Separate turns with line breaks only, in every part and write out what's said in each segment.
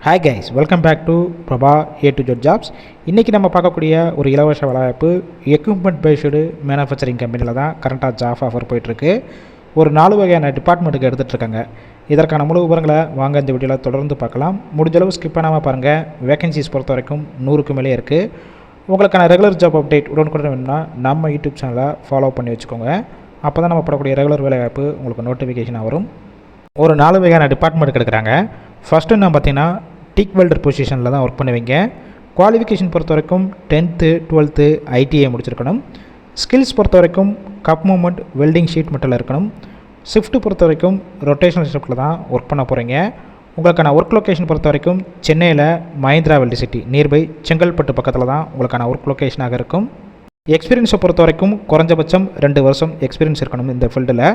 Hi guys, welcome back to Prabha A to Z jobs. இன்றைக்கி நம்ம பார்க்கக்கூடிய ஒரு இலவச வேலைவாய்ப்பு எக்யூப்மெண்ட் பேஸ்டு மேனுஃபேக்சரிங் கம்பெனியில் தான் கரண்ட்டாக ஜாப் ஆஃபர் போயிட்டுருக்கு. ஒரு 4 வகையான டிபார்ட்மெண்ட்டுக்கு எடுத்துகிட்ருக்காங்க. இதற்கான முழு விவரங்களை வாங்க இந்த வீடியோவில் தொடர்ந்து பார்க்கலாம். முடிஞ்சளவு ஸ்கிப் பண்ணாமல் பாருங்கள். வேகன்சிஸ் பொறுத்த வரைக்கும் 100க்கு மேலே இருக்குது. உங்களுக்கான ரெகுலர் ஜாப் அப்டேட் உடனுக்குடன் வேணும்னா நம்ம யூடியூப் சேனலை ஃபாலோ பண்ணி வச்சுக்கோங்க. அப்போ தான் நம்ம படக்கூடிய ரெகுலர் வேலைவாய்ப்பு உங்களுக்கு நோட்டிஃபிகேஷனாக வரும். ஒரு 4 வகையான டிபார்ட்மெண்ட்டுக்கு எடுக்கிறாங்க. ஃபஸ்ட்டு நான் பார்த்தீங்கன்னா டிக் வெல்டர் பொசிஷனில் தான் ஒர்க் பண்ணுவீங்க. குவாலிஃபிகேஷன் பொறுத்த வரைக்கும் 10th 12th ஐடிஐ முடிச்சிருக்கணும். ஸ்கில்ஸ் பொறுத்த வரைக்கும் கப் மூமெண்ட் வெல்டிங் ஷீட் மட்டும் இருக்கணும். ஷிஃப்ட்டு பொறுத்த வரைக்கும் ரொட்டேஷனல் ஷிஃப்ட்டில் தான் ஒர்க் பண்ண போகிறீங்க. உங்களுக்கான ஒர்க் லொக்கேஷன் பொறுத்த வரைக்கும் சென்னையில் மஹிந்திரா வெல்டி சிட்டி நியர்பை செங்கல்பட்டு பக்கத்தில் தான் உங்களுக்கான ஒர்க் லொக்கேஷனாக இருக்கும். எக்ஸ்பீரியன்ஸை பொறுத்த வரைக்கும் குறைஞ்சபட்சம் 2 வருஷம் எக்ஸ்பீரியன்ஸ் இருக்கணும். இந்த ஃபீல்டில்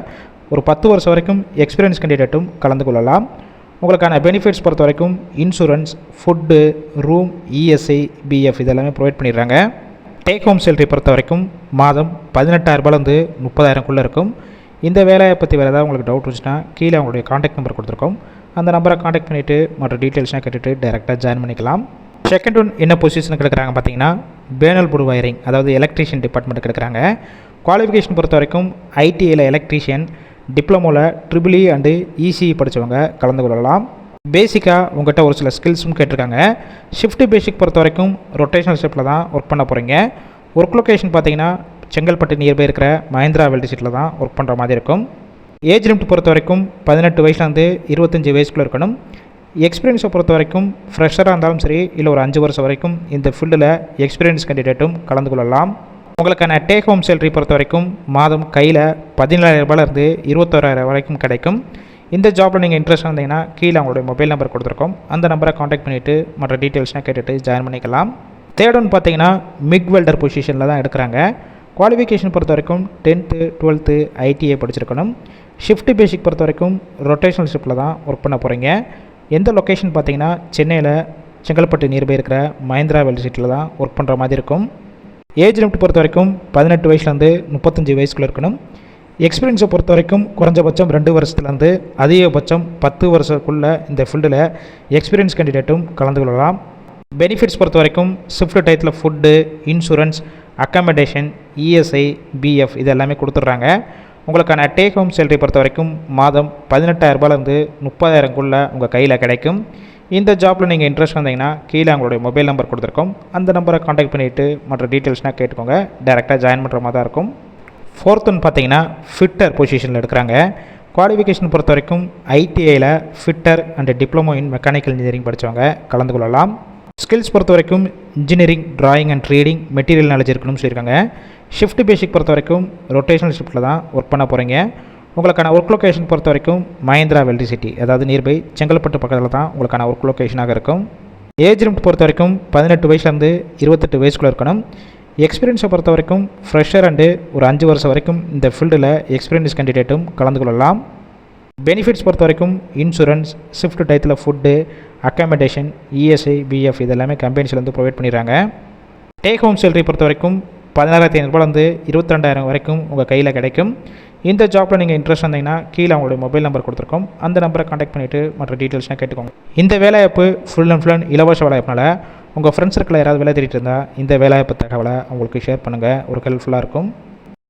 ஒரு 10 வருஷம் வரைக்கும் எக்ஸ்பீரியன்ஸ் கேண்டிடேட்டும் கலந்து கொள்ளலாம். உங்களுக்கான பெனிஃபிட்ஸ் பொறுத்த வரைக்கும் insurance, food, room, ESI, PF இதெல்லாமே ப்ரொவைட் பண்ணிடுறாங்க. டேக் ஹோம் சேலரி பொறுத்த வரைக்கும் மாதம் 18,000 30,000 இருக்கும். இந்த வேலையை பற்றி வேறு ஏதாவது உங்களுக்கு டவுட் இருந்துச்சுன்னா கீழே அவங்களுடைய காண்டாக்ட் நம்பர் கொடுத்துருக்கோம். அந்த நம்பரை காண்டாக்ட் பண்ணிவிட்டு மற்ற டீட்டெயில்ஸ்லாம் கேட்டுட்டு டைரெக்டாக ஜாயின் பண்ணிக்கலாம். செகண்ட் ஒன் என்ன பொசிஷனுக்கு எடுக்கிறாங்க பார்த்தீங்கன்னா பேனல் போர்டு வயரிங், அதாவது எலக்ட்ரீஷியன் டிபார்ட்மெண்ட்டுக்கு எடுக்கிறாங்க. குவாலிஃபிகேஷன் பொறுத்த வரைக்கும் ஐடிஐயில் எலக்ட்ரீஷியன், டிப்ளமோவில் ட்ரிபிள் இ அண்டு இசிஇ படித்தவங்க கலந்து கொள்ளலாம். பேசிக்காக உங்கள்கிட்ட ஒரு சில ஸ்கில்ஸும் கேட்டிருக்காங்க. ஷிஃப்ட்டு பேசிக் பொறுத்த வரைக்கும் ரொட்டேஷனல் ஷிஃப்ட்டில் தான் ஒர்க் பண்ண போகிறீங்க. ஒர்க் லொக்கேஷன் பார்த்தீங்கன்னா செங்கல்பட்டு நியர்பை இருக்கிற மஹிந்திரா வெல்டி சிட்டியில் தான் ஒர்க் பண்ணுற மாதிரி இருக்கும். ஏஜ் லிமிட் பொறுத்த வரைக்கும் 18 வயசுலேருந்து 25 வயசுக்குள்ளே இருக்கணும். எக்ஸ்பீரியன்ஸை பொறுத்த வரைக்கும் ஃப்ரெஷராக இருந்தாலும் சரி, இல்லை ஒரு 5 வருஷம் வரைக்கும் இந்த ஃபீல்டில் எக்ஸ்பீரியன்ஸ் கேண்டிடேட்டும் கலந்து கொள்ளலாம். உங்களுக்கான டேக் ஹோம் சேலரி பொறுத்த வரைக்கும் மாதம் கையில் 17,000 21,000 வரைக்கும் கிடைக்கும். இந்த ஜாப்பில் நீங்கள் இன்ட்ரெஸ்ட் இருந்தீங்கன்னா கீழே அவங்களுடைய மொபைல் நம்பர் கொடுத்துருக்கோம். அந்த நம்பரை காண்டாக்ட் பண்ணிவிட்டு மற்ற டீட்டெயில்ஸ்லாம் கேட்டுட்டு ஜாயின் பண்ணிக்கலாம். தேர்ட் ஒன் பார்த்தீங்கன்னா மிக் வெல்டர் பொசிஷனில் தான் எடுக்கிறாங்க. குவாலிஃபிகேஷன் பொறுத்த வரைக்கும் 10th 12th ஐடிஐ படிச்சிருக்கணும். ஷிஃப்ட் பேசிக் பொறுத்த வரைக்கும் ரொட்டேஷனல் ஷிஃப்ட்டில் தான் ஒர்க் பண்ண போகிறீங்க. எந்த லொக்கேஷன் பார்த்தீங்கன்னா சென்னையில் செங்கல்பட்டு நியர்பை இருக்கிற மஹிந்திரா வெல்டி சிட்டியில் தான் ஒர்க் பண்ணுற மாதிரி இருக்கும். ஏஜ் லிமிட் பொறுத்த வரைக்கும் 18 வயசுலேருந்து 35 வயசுக்குள்ளே இருக்கணும். எக்ஸ்பீரியன்ஸை பொறுத்த வரைக்கும் குறைஞ்சபட்சம் 2 வருஷத்துலேருந்து அதிகபட்சம் 10 வருஷத்துக்குள்ளே இந்த ஃபீல்டில் எக்ஸ்பீரியன்ஸ் கேண்டிடேட்டும் கலந்து கொள்ளலாம். பெனிஃபிட்ஸ் பொறுத்த வரைக்கும் ஷிஃப்ட் டயத்தில் food, insurance, accommodation, ESI, PF இது எல்லாமே கொடுத்துட்றாங்க. உங்களுக்கான டேக் ஹோம் சேலரி பொறுத்த வரைக்கும் மாதம் 18,000 30,000 உங்கள் கையில் கிடைக்கும். இந்த ஜாப்பில் நீங்கள் இன்ட்ரெஸ்ட் வந்தீங்கன்னா கீழே அவங்களுடைய மொபைல் நம்பர் கொடுத்துருக்கோம். அந்த நம்பரை காண்டாக்ட் பண்ணிவிட்டு மற்ற டீட்டெயில்ஸ்னால் கேட்டுக்கோங்க. டைரெக்டாக ஜாயின் பண்ணுற மாதிரி தான் இருக்கும். ஃபோர்த் ஒன் பார்த்தீங்கன்னா ஃபிட்டர் பொசிஷனில் எடுக்கிறாங்க. குவாலிஃபிகேஷன் பொறுத்த வரைக்கும் ஐடிஐயில் fitter and diploma in mechanical engineering படித்தவங்க கலந்து கொள்ளலாம். ஸ்கில்ஸ் பொறுத்த வரைக்கும் engineering, drawing and trading, material knowledge இருக்கணும்னு சொல்லியிருக்காங்க. ஷிஃப்ட் பேசிக் பொறுத்த வரைக்கும் ரொட்டேஷனல் ஷிஃப்ட்டில் தான் ஒர்க் பண்ண போகிறீங்க. உங்களுக்கான ஒர்க் லொக்கேஷன் பொறுத்த வரைக்கும் மஹிந்திரா வெல்டி சிட்டி, அதாவது நியர்பை செங்கல்பட்டு பக்கத்தில் தான் உங்களுக்கான ஒர்க் லொக்கேஷனாக இருக்கும். ஏஜ் லிமிட் பொறுத்த வரைக்கும் 18 வயசுலேருந்து 28 வயசுக்குள்ளே இருக்கணும். எக்ஸ்பீரியன்ஸை பொறுத்த வரைக்கும் ஃப்ரெஷர் அண்டு ஒரு 5 வருஷம் வரைக்கும் இந்த ஃபீல்டில் எக்ஸ்பீரியன்ஸ் கேண்டிடேட்டும் கலந்து கொள்ளலாம். பெனிஃபிட்ஸ் பொறுத்த வரைக்கும் இன்சூரன்ஸ், ஷிஃப்ட் டயத்தில் ஃபுட்டு, அக்காமடேஷன், இஎஸ்ஐ, பிஎஃப் இதெல்லாமே கம்பெனிஸ்லேருந்து ப்ரொவைட் பண்ணிடுறாங்க. டேக் ஹோம் சேலரி பொறுத்த வரைக்கும் 16,500 22,000 வரைக்கும் உங்கள் கையில் கிடைக்கும். இந்த ஜாப்பில் நீங்கள் இன்ட்ரெஸ்ட் வந்தீங்கன்னா கீழே அவங்களுடைய மொபைல் நம்பர் கொடுத்துருக்கோம். அந்த நம்பரை காண்டாக்ட் பண்ணிவிட்டு மற்ற டீட்டெயில்ஸ்லாம் கேட்டுக்கோங்க. இந்த வேலைவாய்ப்பு ஃபுல் அண்ட் ஃபுல் இலவச வேலைவாய்ப்புனால உங்கள் ஃப்ரெண்ட்ஸ் சர்க்கிளில் யாராவது வேலை தேடிட்டு இருந்தால் இந்த வேலைவாய்ப்பு தகவலை அவங்களுக்கு ஷேர் பண்ணுங்கள். ஒரு ஹெல்ப்ஃபுல்லாக இருக்கும்.